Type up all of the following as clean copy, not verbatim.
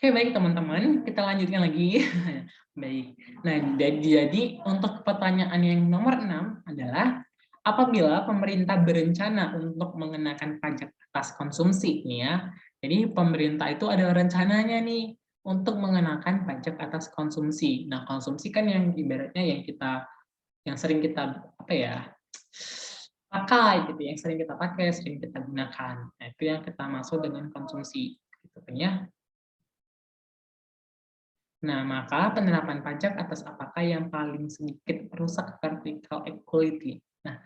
Oke, baik teman-teman, kita lanjutkan lagi. Baik. Nah, jadi untuk pertanyaan yang nomor 6 adalah apabila pemerintah berencana untuk mengenakan pajak atas konsumsi nih ya. Jadi pemerintah itu ada rencananya nih untuk mengenakan pajak atas konsumsi. Nah, konsumsi kan yang ibaratnya yang sering kita apa ya? Pakai gitu, yang sering kita pakai, sering kita gunakan. Nah, itu yang kita maksud dengan konsumsi gitu kan ya. Nah, maka penerapan pajak atas apakah yang paling sedikit merusak vertical equality. Nah,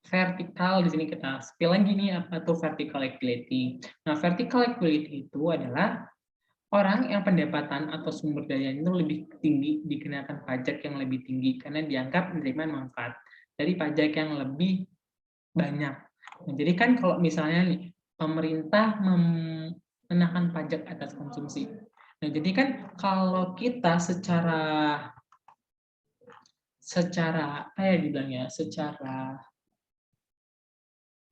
vertikal di sini kita spill lagi nih apa tuh vertical equality. Nah, vertical equality itu adalah orang yang pendapatan atau sumber daya itu lebih tinggi dikenakan pajak yang lebih tinggi karena dianggap menerima manfaat dari pajak yang lebih banyak. Nah, jadi kan kalau misalnya nih pemerintah mengenakan pajak atas konsumsi. Nah, jadi kan kalau kita secara apa ya dibilangnya, secara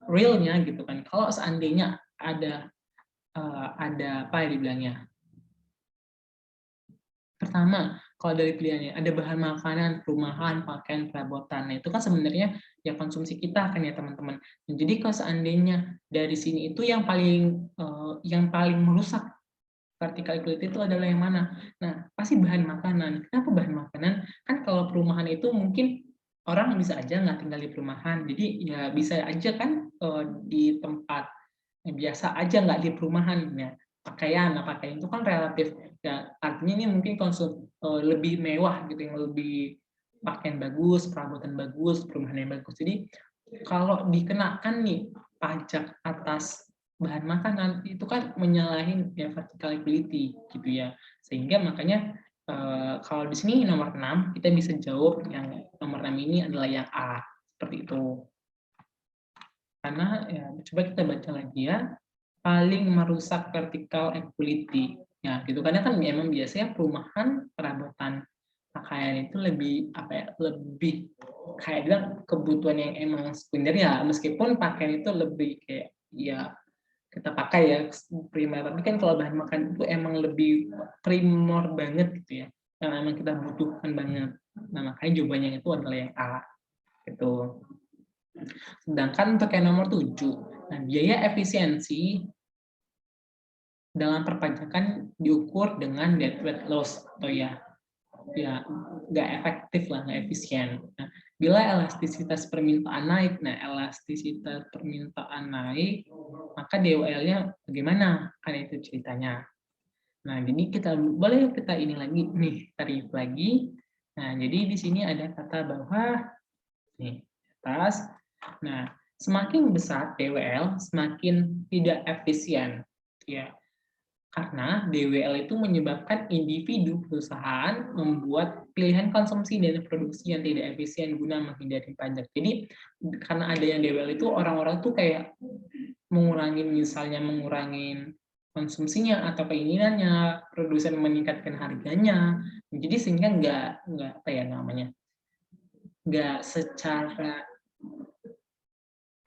realnya gitu kan, kalau seandainya ada apa ya dibilangnya, pertama kalau dari pilihannya ada bahan makanan, perumahan, pakaian, perabotan, nah itu kan sebenarnya ya konsumsi kita kan ya teman-teman. Nah, jadi kalau seandainya dari sini itu yang paling merusak vertical equality itu adalah yang mana? Nah, pasti bahan makanan. Kenapa bahan makanan? Kan kalau perumahan itu mungkin orang bisa aja nggak tinggal di perumahan. Jadi ya bisa aja kan di tempat biasa aja nggak di perumahan. Ya, pakaian itu kan relatif. Ya, artinya ini mungkin lebih mewah gitu, yang lebih pakaian bagus, perabotan bagus, perumahan yang bagus. Jadi kalau dikenakan nih pajak atas bahan makanan itu kan menyalahi ya vertical equality gitu ya. Sehingga makanya kalau di sini nomor 6 kita bisa jawab yang nomor 6 ini adalah yang A. Seperti itu. Karena ya coba kita baca lagi ya. Paling merusak vertical equality. Ya, gitu karena kan memang biasanya perumahan perabotan pakaian itu lebih apa ya, lebih kayak bilang kebutuhan yang emang sekunder ya, meskipun pakaian itu lebih kayak ya kita pakai ya primer, tapi kan kalau bahan makan itu emang lebih primor banget gitu ya, yang emang kita butuhkan banget. Nah, makanya jawabannya itu adalah yang A gitu. Sedangkan untuk yang nomor 7, nah biaya efisiensi dalam perpajakan diukur dengan dead weight loss atau ya nggak efektif lah, nggak efisien. Nah, bila elastisitas permintaan naik, maka DOL-nya bagaimana? Kan itu ceritanya. Nah, jadi kita ini lagi nih, tarif lagi. Nah, jadi di sini ada kata bawah nih atas. Nah, semakin besar DWL, semakin tidak efisien. Ya, karena DWL itu menyebabkan individu perusahaan membuat pilihan konsumsi dan produksi yang tidak efisien guna menghindari pajak. Jadi karena ada yang DWL itu orang-orang tuh kayak mengurangin konsumsinya atau keinginannya, produsen meningkatkan harganya. Jadi sehingga nggak apa ya namanya, nggak secara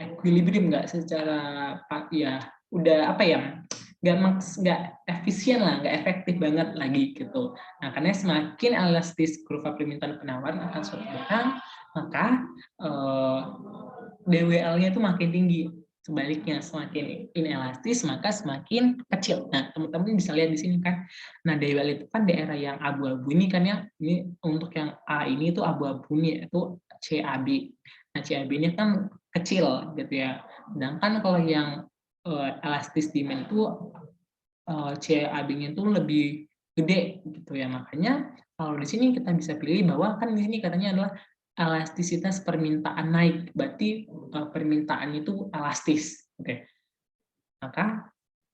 equilibrium, nggak secara ya udah apa ya, nggak efisien lah, nggak efektif banget lagi gitu. Nah, karena semakin elastis kurva permintaan penawaran akan suatu barang, maka DWL-nya itu makin tinggi. Sebaliknya, semakin inelastis maka semakin kecil. Nah, teman-teman bisa lihat di sini kan. Nah, DWL itu kan daerah yang abu-abu ini kan ya. Ini untuk yang A ini itu abu-abu nih, itu CAB. Nah, CAB ini kan kecil gitu ya. Sedangkan kalau yang elastis demand itu CAB-nya itu lebih gede gitu ya. Makanya kalau di sini kita bisa pilih bahwa kan di sini katanya adalah elastisitas permintaan naik, berarti permintaan itu elastis. Oke. Maka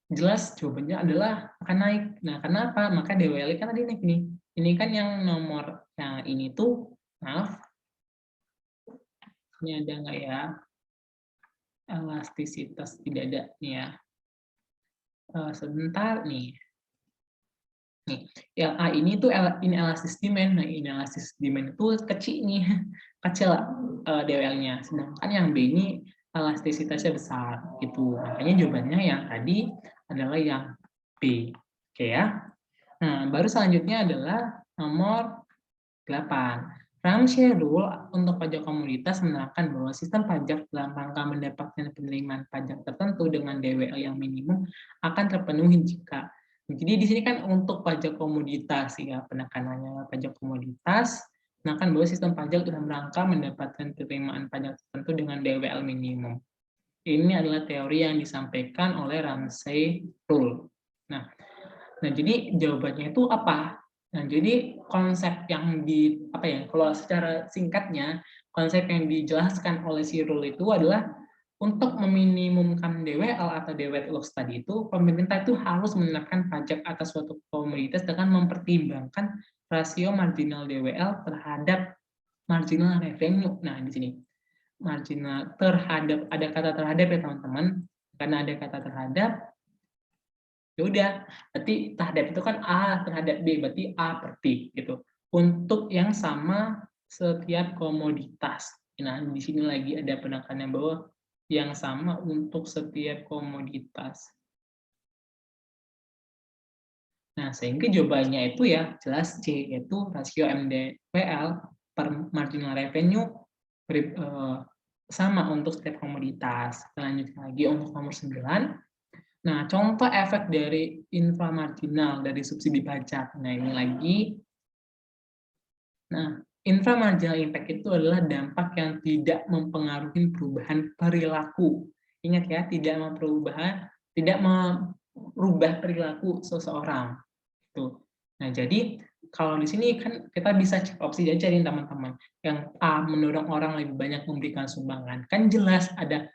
jelas jawabannya adalah akan naik. Nah, kenapa? Maka DWL kan tadi naik nih. Ini kan yang nomor yang ini tuh, maaf, ini ada nggak ya? Elastisitas tidak ada nih ya. Sebentar nih. Nih, yang A ini tuh inelastis demand. Nah, inelastis demand itu kecil nih, kecil DWL-nya. Sedangkan yang B ini elastisitasnya besar gitu. Makanya jawabannya yang tadi adalah yang B. Oke ya. Nah, baru selanjutnya adalah nomor 8. Ramsey Rule untuk pajak komoditas menerangkan bahwa sistem pajak dalam rangka mendapatkan penerimaan pajak tertentu dengan DWL yang minimum akan terpenuhi jika. Jadi di sini kan untuk pajak komoditas ya, penekanannya pajak komoditas, menerangkan bahwa sistem pajak dalam rangka mendapatkan penerimaan pajak tertentu dengan DWL minimum. Ini adalah teori yang disampaikan oleh Ramsey Rule. Nah, jadi jawabannya itu apa? Nah, jadi konsep yang kalau secara singkatnya, konsep yang dijelaskan oleh si Rule itu adalah untuk meminimumkan DWL atau debt loss tadi itu, pemerintah itu harus menerapkan pajak atas suatu komoditas dengan mempertimbangkan rasio marginal DWL terhadap marginal revenue. Nah, di sini marginal terhadap, ada kata terhadap ya teman-teman, karena ada kata terhadap, ya udah, berarti terhadap itu kan A terhadap B, berarti A per T gitu. Untuk yang sama setiap komoditas. Nah, di sini lagi ada penekanan bahwa yang sama untuk setiap komoditas. Nah, sehingga jawabannya itu ya jelas C, yaitu rasio MDWL per marginal revenue sama untuk setiap komoditas. Lanjut lagi untuk nomor 9. Nah, contoh efek dari inframarginal dari subsidi pajak. Nah, ini lagi. Nah, inframarginal impact itu adalah dampak yang tidak mempengaruhi perubahan perilaku. Ingat ya, tidak merubah perilaku seseorang. Tuh. Nah, jadi kalau di sini kan kita bisa cek opsi aja nih teman-teman. Yang A, mendorong orang lebih banyak memberikan sumbangan. Kan jelas ada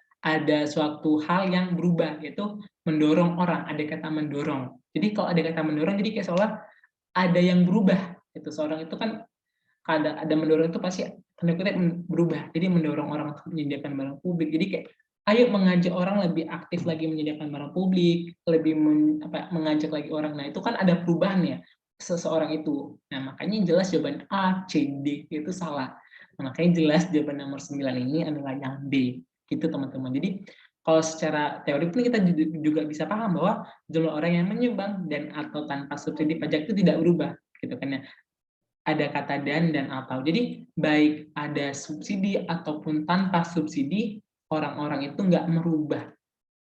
suatu hal yang berubah, yaitu mendorong orang, ada kata mendorong. Jadi kalau ada kata mendorong, jadi kayak seolah ada yang berubah. Itu seorang itu kan ada mendorong itu pasti tanda kutip berubah. Jadi mendorong orang untuk menyediakan barang publik. Jadi kayak ayo mengajak orang lebih aktif lagi menyediakan barang publik, lebih mengajak lagi orang. Nah, itu kan ada perubahan ya seseorang itu. Nah, makanya jelas jawaban A, C, D itu salah. Nah, makanya jelas jawaban nomor 9 ini adalah yang B. Gitu teman-teman. Jadi kalau secara teori pun kita juga bisa paham bahwa jumlah orang yang menyumbang dan atau tanpa subsidi pajak itu tidak berubah gitu kan ya. Ada kata dan atau. Jadi baik ada subsidi ataupun tanpa subsidi, orang-orang itu nggak merubah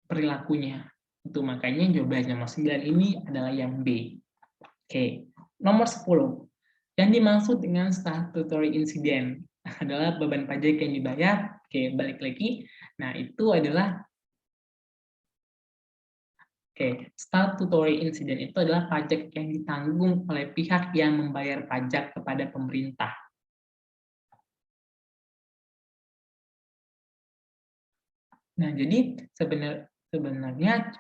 perilakunya. Itu makanya jawabannya nomor 9 ini adalah yang B. Oke, nomor 10. Yang dimaksud dengan statutory incident adalah beban pajak yang dibayar. Oke, balik lagi. Nah, itu adalah statutory incident itu adalah pajak yang ditanggung oleh pihak yang membayar pajak kepada pemerintah. Nah, jadi sebenarnya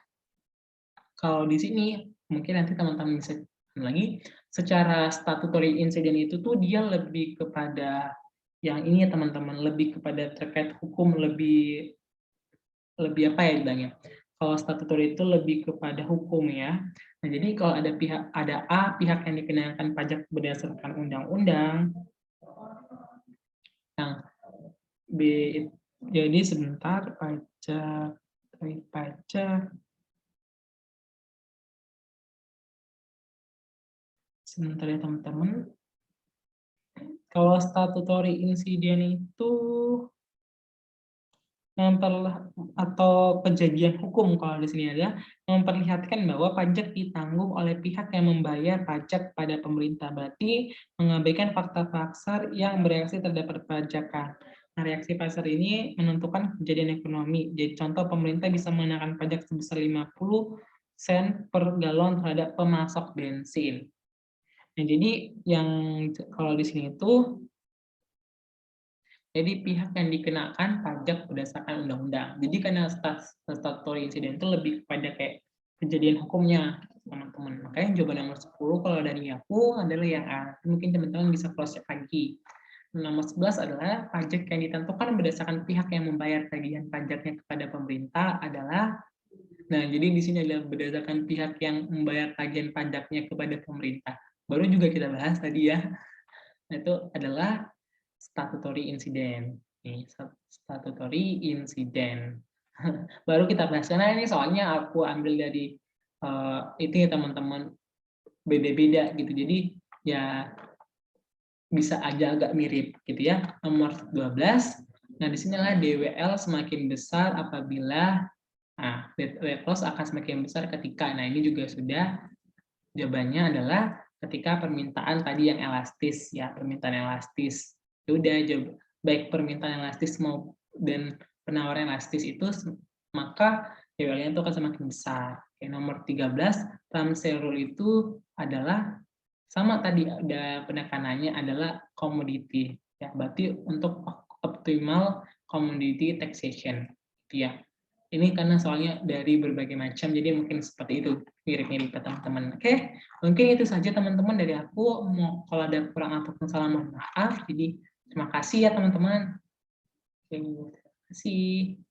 kalau di sini mungkin nanti teman-teman bisa lagi secara statutory incident itu tuh dia lebih kepada yang ini ya teman-teman, lebih kepada terkait hukum, lebih apa ya bilangnya. Kalau statutory itu lebih kepada hukum ya. Nah, jadi kalau ada A pihak yang dikenakan pajak berdasarkan undang-undang, yang B jadi sebentar pajak sebentar ya teman-teman. Kalau statutory incident itu atau kejadian hukum kalau di sini ada memperlihatkan bahwa pajak ditanggung oleh pihak yang membayar pajak pada pemerintah, berarti mengabaikan fakta pasar yang bereaksi terhadap perpajakan. Nah, reaksi pasar ini menentukan kejadian ekonomi. Jadi contoh pemerintah bisa mengenakan pajak sebesar 50 sen per galon terhadap pemasok bensin. Nah, jadi yang kalau di sini itu jadi pihak yang dikenakan pajak berdasarkan undang-undang. Jadi karena statutory incident itu lebih kepada kayak kejadian hukumnya, teman-teman. Makanya jawaban nomor 10 kalau dari aku adalah yang A. Mungkin teman-teman bisa cross check lagi. Nomor 11 adalah pajak yang ditentukan berdasarkan pihak yang membayar tagihan pajaknya kepada pemerintah adalah, nah jadi di sini adalah berdasarkan pihak yang membayar tagihan pajaknya kepada pemerintah. Baru juga kita bahas tadi ya. Nah, itu adalah statutory incident. Nih, statutory incident. Baru kita bahas karena ini soalnya aku ambil dari itu ya teman-teman, beda-beda gitu. Jadi ya bisa aja agak mirip gitu ya. Nomor 12, nah disinilah DWL semakin besar apabila weight loss akan semakin besar ketika, nah ini juga sudah jawabannya adalah ketika permintaan tadi yang elastis ya, permintaan elastis. Ya udah jawab baik permintaan elastis mau dan penawaran elastis itu maka DWL-nya itu akan semakin besar. Oke, nomor 13, Ramsey rule itu adalah sama tadi ada penekanannya adalah komoditi ya, berarti untuk optimal commodity taxation gitu ya. Ini karena soalnya dari berbagai macam, jadi mungkin seperti itu mirip-mirip ke teman-teman. Oke, mungkin itu saja teman-teman dari aku. Mau kalau ada kurang ataupun salah mohon maaf. Jadi terima kasih ya teman-teman. Terima kasih.